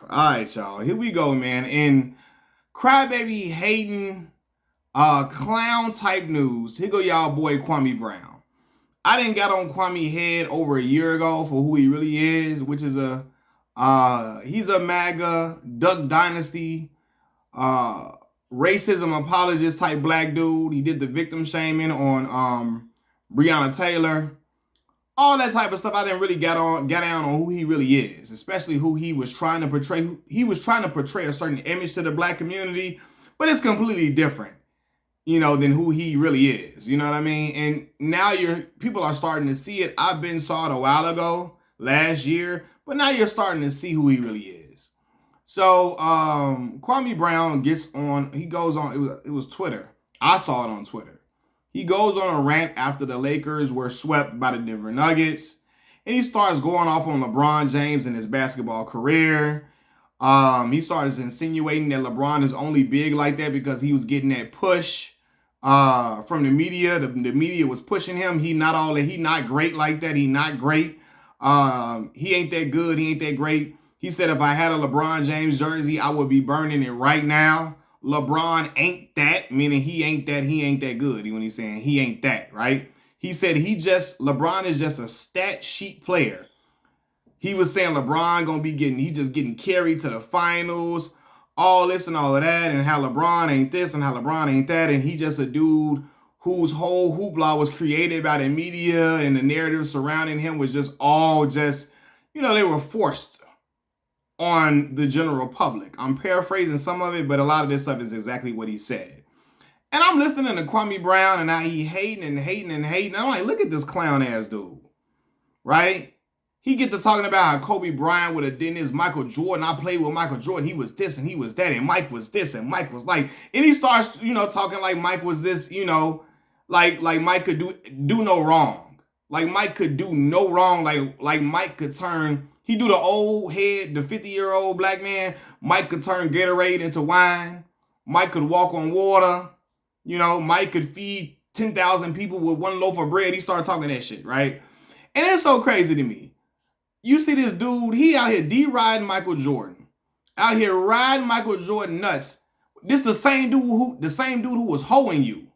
All right, y'all. Here we go, man. In crybaby hating, clown type news. Here go y'all boy Kwame Brown. I didn't got on Kwame head over a year ago for who he really is, which is he's a MAGA Duck Dynasty uh racism apologist type black dude. He did the victim shaming on Breonna Taylor, all that type of stuff. I didn't really get down on who he really is, especially who he was trying to portray. He was trying to portray a certain image to the black community, but it's completely different, than who he really is. You know what I mean? And now people are starting to see it. I've been saw it a while ago, last year, but now you're starting to see who he really is. So Kwame Brown gets on. He goes on. It was Twitter. I saw it on Twitter. He goes on a rant after the Lakers were swept by the Denver Nuggets, and he starts going off on LeBron James and his basketball career. He starts insinuating that LeBron is only big like that because he was getting that push from the media. The media was pushing him. He not great like that. He not great. He ain't that good. He ain't that great. He said if I had a LeBron James jersey, I would be burning it right now. LeBron ain't that, meaning he ain't that good. When he's saying he ain't that, right? He said LeBron is just a stat sheet player. He was saying LeBron he just getting carried to the finals, all this and all of that, and how LeBron ain't this and how LeBron ain't that, and he just a dude whose whole hoopla was created by the media, and the narrative surrounding him was they were forced on the general public. I'm paraphrasing some of it, but a lot of this stuff is exactly what he said. And I'm listening to Kwame Brown, and now he hating and hating and hating. I'm like, look at this clown ass dude, right? He get to talking about how Kobe Bryant would have done this, Michael Jordan. I played with Michael Jordan. He was this and he was that, and Mike was this and Mike was like, and he starts, talking like Mike was this, like Mike could do no wrong. Like Mike could do no wrong. Like Mike could turn. He do the old head, the 50-year-old black man. Mike could turn Gatorade into wine. Mike could walk on water. Mike could feed 10,000 people with one loaf of bread. He started talking that shit, right? And it's so crazy to me. You see this dude, he out here D-riding Michael Jordan. Out here riding Michael Jordan nuts. This the same dude who was hoeing you.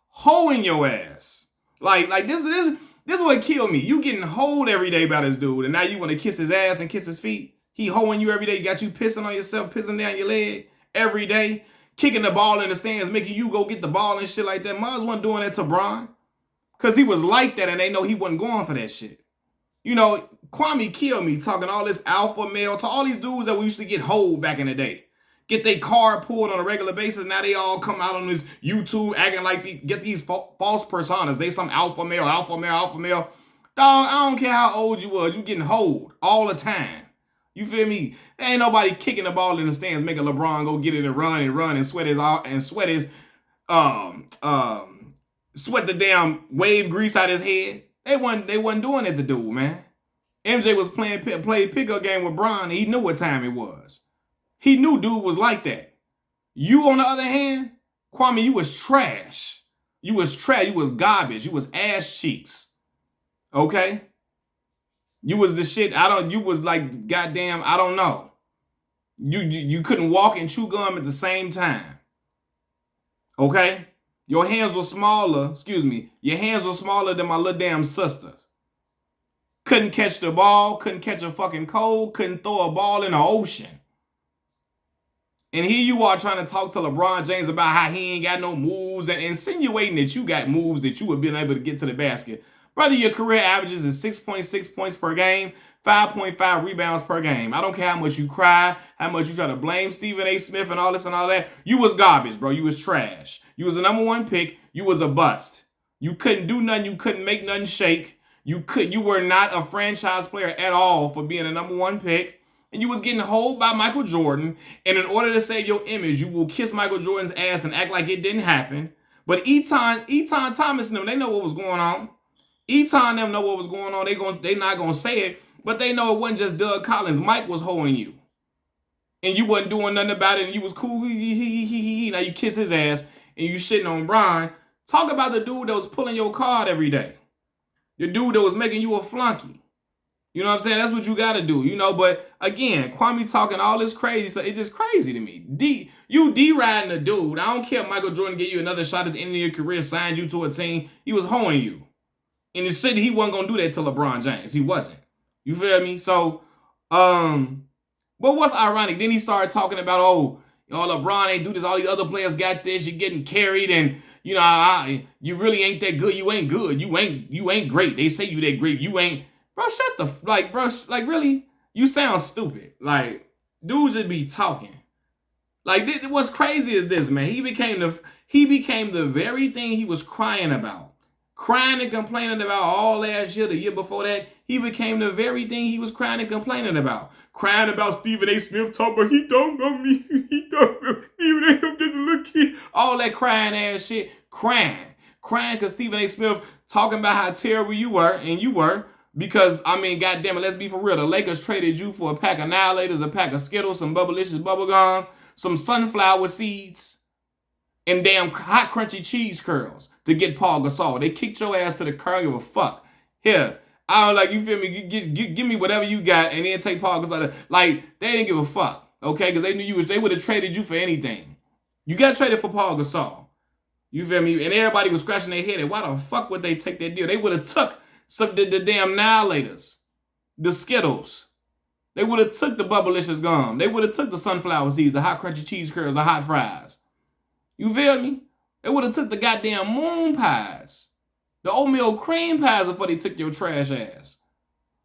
Hoeing your ass. Like this is what killed me. You getting hoed every day by this dude, and now you want to kiss his ass and kiss his feet. He hoeing you every day. Got you pissing on yourself, pissing down your leg every day, kicking the ball in the stands, making you go get the ball and shit like that. Miles wasn't doing that to Bron, because he was like that, and they know he wasn't going for that shit. Kwame killed me talking all this alpha male to all these dudes that we used to get hoed back in the day. Get their card pulled on a regular basis. Now they all come out on this YouTube acting like get these false personas. They some alpha male. Dog, I don't care how old you was. You getting hoed all the time. You feel me? There ain't nobody kicking the ball in the stands, making LeBron go get it and run and sweat the damn wave grease out his head. They wasn't doing it to dude, man. MJ was played pickup game with Bron, and he knew what time it was. He knew dude was like that. You, on the other hand, Kwame, you was trash. You was trash. You was garbage. You was ass cheeks. Okay? You was the shit. You was like, goddamn, I don't know. You couldn't walk and chew gum at the same time. Okay? Your hands were smaller than my little damn sisters. Couldn't catch the ball, couldn't catch a fucking cold, couldn't throw a ball in the ocean. And here you are trying to talk to LeBron James about how he ain't got no moves and insinuating that you got moves that you would have been able to get to the basket. Brother, your career averages is 6.6 points per game, 5.5 rebounds per game. I don't care how much you cry, how much you try to blame Stephen A. Smith and all this and all that. You was garbage, bro. You was trash. You was the number one pick. You was a bust. You couldn't do nothing. You couldn't make nothing shake. You were not a franchise player at all for being a number one pick. And you was getting holed by Michael Jordan. And in order to save your image, you will kiss Michael Jordan's ass and act like it didn't happen. But Eton Thomas and them, they know what was going on. Eton them know what was going on. They not gonna say it, but they know it wasn't just Doug Collins. Mike was hoeing you. And you wasn't doing nothing about it, and you was cool. Now you kiss his ass and you shitting on Brian. Talk about the dude that was pulling your card every day. The dude that was making you a flunky. You know what I'm saying? That's what you got to do, you know. But again, Kwame talking all this crazy, so it's just crazy to me. You D-riding a dude. I don't care if Michael Jordan gave you another shot at the end of your career, signed you to a team. He was hoeing you. And he said he wasn't going to do that to LeBron James. He wasn't. You feel me? So, but what's ironic, then he started talking about, LeBron ain't do this. All these other players got this. You're getting carried, and you know, you really ain't that good. You ain't good. You ain't great. They say you that great. You ain't, bro. Shut the bro. Like really, you sound stupid. Like dudes just be talking. Like what's crazy is this, man. He became the very thing he was crying about. Crying and complaining about all last year, the year before that, he became the very thing he was crying and complaining about. Crying about Stephen A. Smith talking about he don't know me, he don't know Stephen A. I'm just a little kid. All that crying ass shit, crying because Stephen A. Smith talking about how terrible you were, and you were, because, I mean, goddamn it, let's be for real. The Lakers traded you for a pack of Annihilators, a pack of Skittles, some Bubblicious bubblegum, some sunflower seeds, and damn hot crunchy cheese curls to get Paul Gasol. They kicked your ass to the curl. Give a fuck. Here, I don't like, you feel me? Give me whatever you got, and then take Paul Gasol. Like they didn't give a fuck, okay? Because they knew they would have traded you for anything. You got traded for Paul Gasol. You feel me? And everybody was scratching their head. And why the fuck would they take that deal? They would have took the damn Annihilators, the Skittles. They would have took the Bubblicious gum. They would have took the sunflower seeds, the hot crunchy cheese curls, the hot fries. You feel me? They would have took the goddamn moon pies, the oatmeal cream pies before they took your trash ass.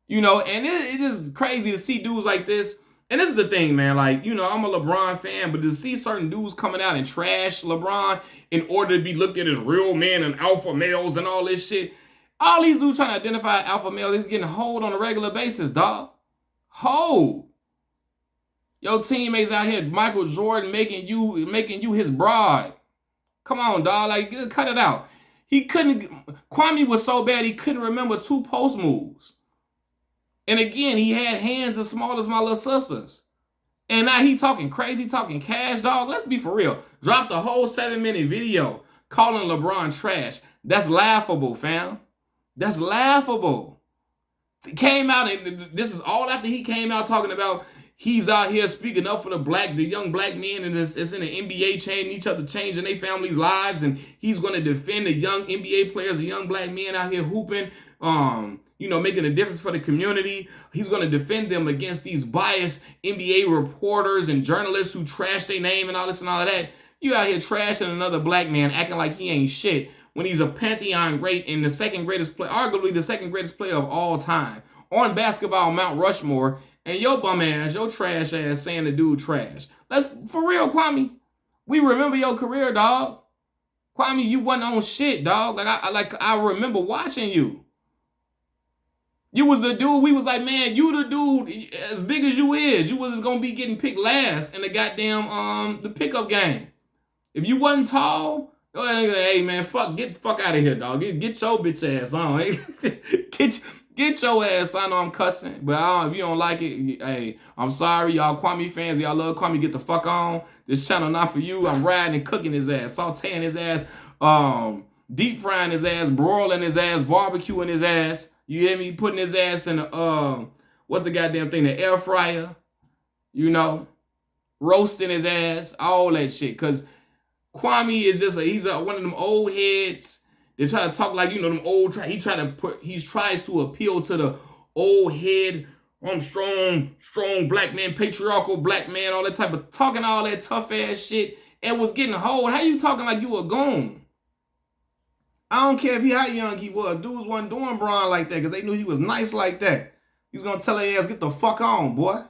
You know, and it is crazy to see dudes like this. And this is the thing, man. Like, you know, I'm a LeBron fan, but to see certain dudes coming out and trash LeBron in order to be looked at as real men and alpha males and all this shit. All these dudes trying to identify alpha males, they're getting hold on a regular basis, dog. Hold. Your teammates out here, Michael Jordan making you his broad. Come on, dog. Like, cut it out. Kwame was so bad he couldn't remember 2 post moves. And again, he had hands as small as my little sisters. And now he talking crazy, talking cash, dog. Let's be for real. Dropped a whole 7-minute video calling LeBron trash. That's laughable, fam. That's laughable. Came out, and this is all after he came out talking about he's out here speaking up for the young black men, and it's in the NBA changing their families' lives, and he's going to defend the young NBA players, the young black men out here hooping, making a difference for the community. He's going to defend them against these biased NBA reporters and journalists who trash their name and all this and all of that. You out here trashing another black man, acting like he ain't shit, when he's a Pantheon great and arguably the second greatest player of all time on basketball Mount Rushmore, and your bum ass, your trash ass saying the dude trash. Let's, for real, Kwame. We remember your career, dog. Kwame, you wasn't on shit, dog. I remember watching you. You was the dude, we was like, man, you the dude, as big as you is, you wasn't gonna be getting picked last in the goddamn the pickup game. If you wasn't tall, go ahead and hey man, get the fuck out of here, dog. Get your bitch ass on. Get your ass. I know I'm cussing, but if you don't like it, hey, I'm sorry, y'all Kwame fans. Y'all love Kwame. Get the fuck on. This channel not for you. I'm riding and cooking his ass, sauteing his ass, deep frying his ass, broiling his ass, barbecuing his ass. You hear me? Putting his ass in the what's the goddamn thing? The air fryer. You know, roasting his ass, all that shit. Cause Kwame is just he's one of them old heads. They try to talk like, them old, he tries to appeal to the old head, I'm strong black man, patriarchal black man, all that type of talking all that tough ass shit, and was getting hold. How you talking like you a goon? I don't care how young he was. Dudes wasn't doing Bron like that because they knew he was nice like that. He's gonna tell their ass, get the fuck on, boy.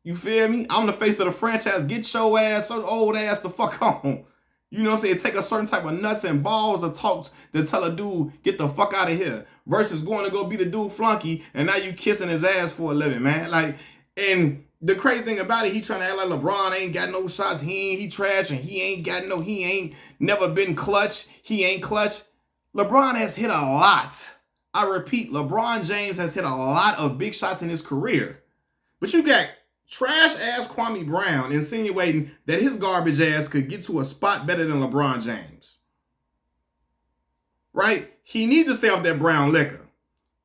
You feel me? I'm the face of the franchise. Get your ass, so old ass, the fuck on. You know what I'm saying? Take a certain type of nuts and balls to talk to tell a dude, get the fuck out of here. Versus going to go be the dude flunky and now you kissing his ass for a living, man. Like, and the crazy thing about it, he trying to act like LeBron ain't got no shots. He trash and he ain't never been clutch. He ain't clutch. LeBron has hit a lot. I repeat, LeBron James has hit a lot of big shots in his career. But you got trash-ass Kwame Brown insinuating that his garbage ass could get to a spot better than LeBron James. Right? He needs to stay off that brown liquor.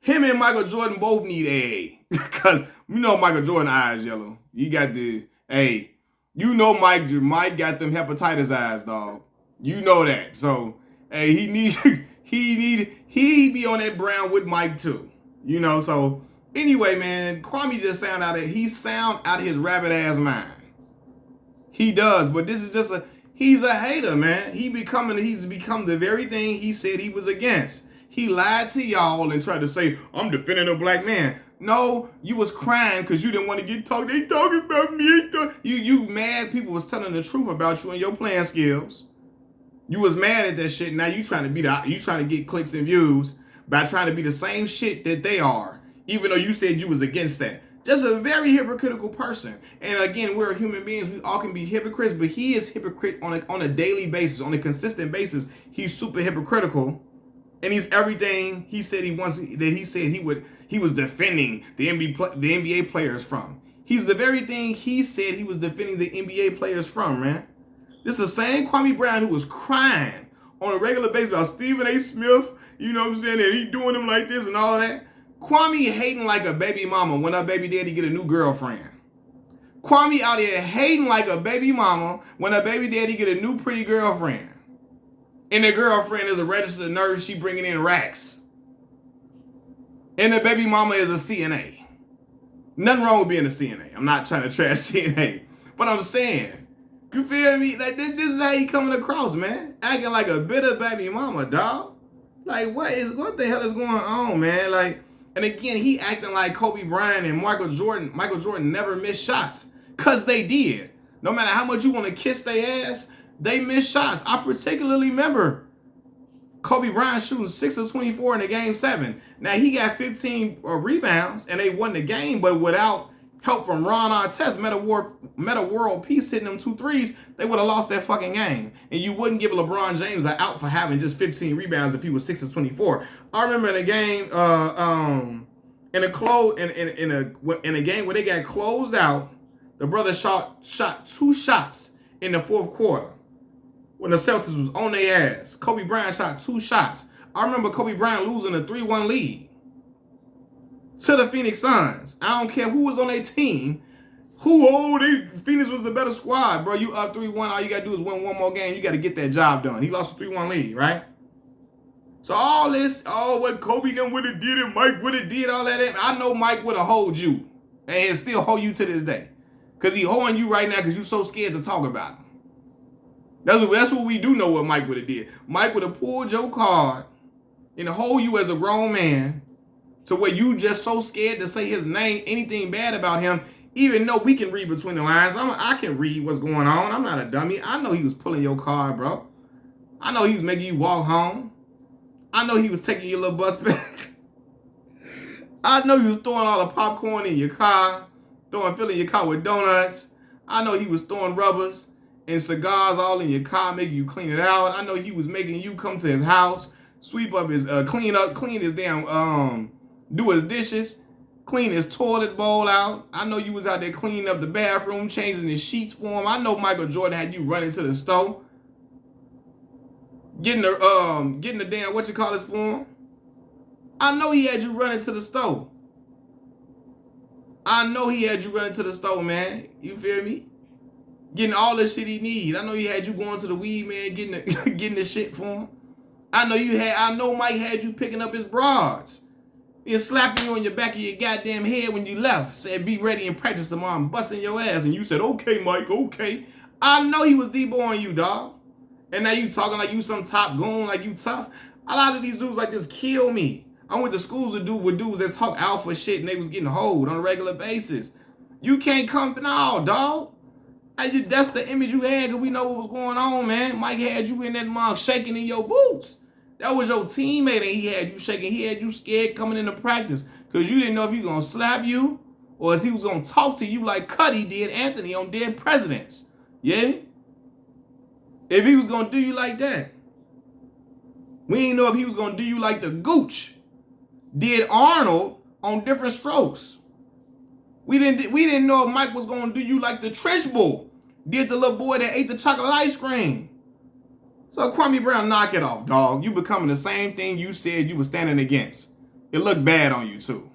Him and Michael Jordan both need AA. Because you know Michael Jordan eyes yellow. You got the, hey, you know Mike got them hepatitis eyes, dog. You know that. So, hey, he be on that brown with Mike too. You know, so anyway, man, Kwame just sound out of his rabbit ass mind. He does, but this is just he's a hater, man. He's become the very thing he said he was against. He lied to y'all and tried to say, I'm defending a black man. No, you was crying because you didn't want to get talked. They talking about me. You mad people was telling the truth about you and your playing skills. You was mad at that shit. Now you trying to get clicks and views by trying to be the same shit that they are, even though you said you was against that. Just a very hypocritical person. And again, we're human beings. We all can be hypocrites, but he is hypocrite on a daily basis, on a consistent basis. He's super hypocritical, and he's everything he said he wants. That he said he was defending the NBA players from. He's the very thing he said he was defending the NBA players from, man. This is the same Kwame Brown who was crying on a regular basis about Stephen A. Smith. You know what I'm saying? And he doing him like this and all that. Kwame hating like a baby mama when her baby daddy get a new girlfriend. Kwame out here hating like a baby mama when her baby daddy get a new pretty girlfriend. And the girlfriend is a registered nurse. She bringing in racks. And the baby mama is a CNA. Nothing wrong with being a CNA. I'm not trying to trash CNA. But I'm saying, you feel me? Like this is how he coming across, man. Acting like a bitter baby mama, dog. Like what the hell is going on, man? Like, and again, he acting like Kobe Bryant and Michael Jordan. Michael Jordan never missed shots. Cause they did. No matter how much you want to kiss their ass, they missed shots. I particularly remember Kobe Bryant shooting 6 of 24 in the game 7. Now he got 15 rebounds and they won the game, but without help from Ron Artest, Meta World Peace hitting them 2 threes, they would have lost that fucking game. And you wouldn't give LeBron James an out for having just 15 rebounds if he was 6 of 24. I remember in a game, in a game where they got closed out, the brother shot 2 shots in the 4th quarter when the Celtics was on their ass. Kobe Bryant shot 2 shots. I remember Kobe Bryant losing a 3-1 lead to the Phoenix Suns. I don't care who was on their team. Phoenix was the better squad, bro. You up 3-1, all you got to do is win one more game. You got to get that job done. He lost a 3-1 lead, right? So all this, what Kobe done would have did and Mike would have did, all that. I know Mike would have hold you. And he'll still hold you to this day. Because he holding you right now because you so scared to talk about him. That's what we do know what Mike would have did. Mike would have pulled your card and hold you as a grown man to where you just so scared to say his name, anything bad about him, even though we can read between the lines. I can read what's going on. I'm not a dummy. I know he was pulling your card, bro. I know he was making you walk home. I know he was taking your little bus back. I know he was throwing all the popcorn in your car, filling your car with donuts. I know he was throwing rubbers and cigars all in your car, making you clean it out. I know he was making you come to his house, sweep up his, clean his damn, do his dishes, clean his toilet bowl out. I know you was out there cleaning up the bathroom, changing the sheets for him. I know Michael Jordan had you running to the store, getting the damn, for him. I know he had you running to the store. I know he had you running to the store, man. You feel me? Getting all the shit he need. I know he had you going to the weed man, getting the shit for him. I know Mike had you picking up his broads. He slapping you on your back of your goddamn head when you left. Said, be ready and practice tomorrow. I'm busting your ass. And you said, okay, Mike, okay. I know he was D-boying you, dog. And now you talking like you some top goon, like you tough. A lot of these dudes like this kill me. I went to schools with dudes that talk alpha shit and they was getting hold on a regular basis. You can't come, no, dog. That's the image you had because we know what was going on, man. Mike had you in that mug shaking in your boots. That was your teammate and he had you shaking. He had you scared coming into practice because you didn't know if he was going to slap you or if he was going to talk to you like Cuddy did Anthony on Dead Presidents. Yeah? If he was going to do you like that. We didn't know if he was going to do you like the Gooch did Arnold on Different Strokes. We didn't know if Mike was going to do you like the Trench Bull did the little boy that ate the chocolate ice cream. So Kwame Brown, knock it off, dog. You becoming the same thing you said you were standing against. It looked bad on you too.